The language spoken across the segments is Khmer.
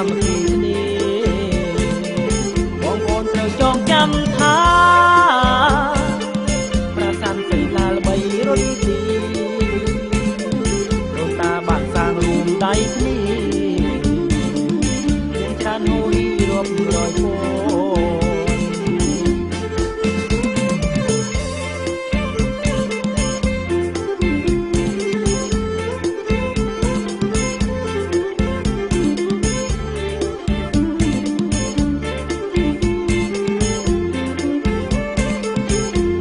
មគ្គីគ្នាបងប្អូនត្រូវចងចាំថាប្រាសាទសីតាល្បីរត់ទីលោកតាបានសាងរួមដៃគ្នាមានច្រើនហូររាប់រយពោ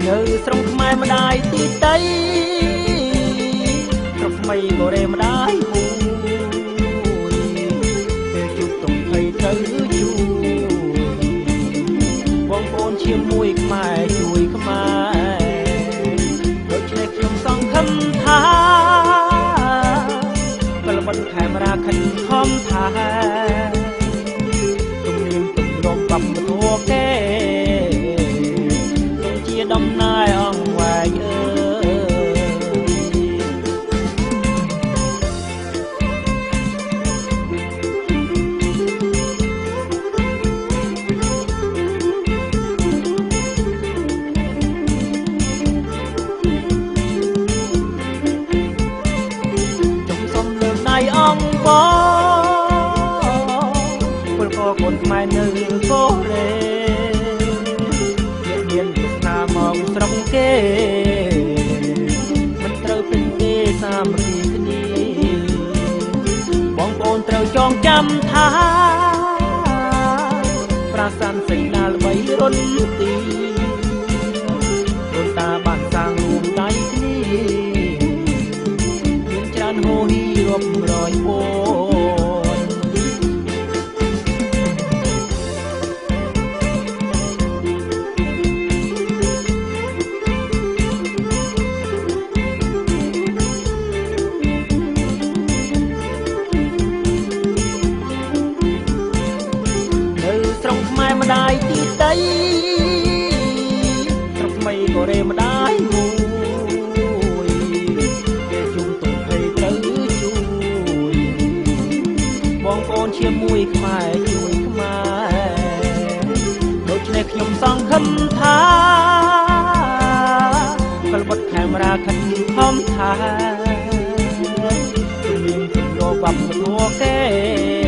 នៅស្រុងខ្មែរម្ដាយទីតីស្រុកថ្មីក៏រេម្ដាយមួយពេលជួបតុងភ័យទៅជួយបងប្អូនជាមួយខ្មែរជួយខ្មែរដូច្នេះខ្ញុំសង្ឃឹមថាពលបិណ្ឌខេមរាខិនខំថាទំនៀមទម្លាប់វប្បធម៌គេដំណើរអង្វែងអើចុំសុំលើកដៃអង្គពលកកូនខ្មែរនៅកូរ៉េមកស្រុកគេមិនត្រូវពេញទេសាមគ្គីគ្នាបងប្អូនត្រូវចងចាំថាប្រាសាទសីតាល្បីរត់ទីដូនតាបានសាងរួមដៃគ្នាមានច្រើនហូររាប់រយពោម្ដាយទីតីស្រុកថ្មីក៏រេម្ដាយមួយគេជុំទុំភ័យត្រូវជួយបងប្អូនជាមួយខ្មែរជួយខ្មែរដូច្នេះខ្ញុំសង្ឃឹមថាពលបិណ្ឌខេមរាខិនខំថាជំនាញជំនឿវប្បធម៌គេ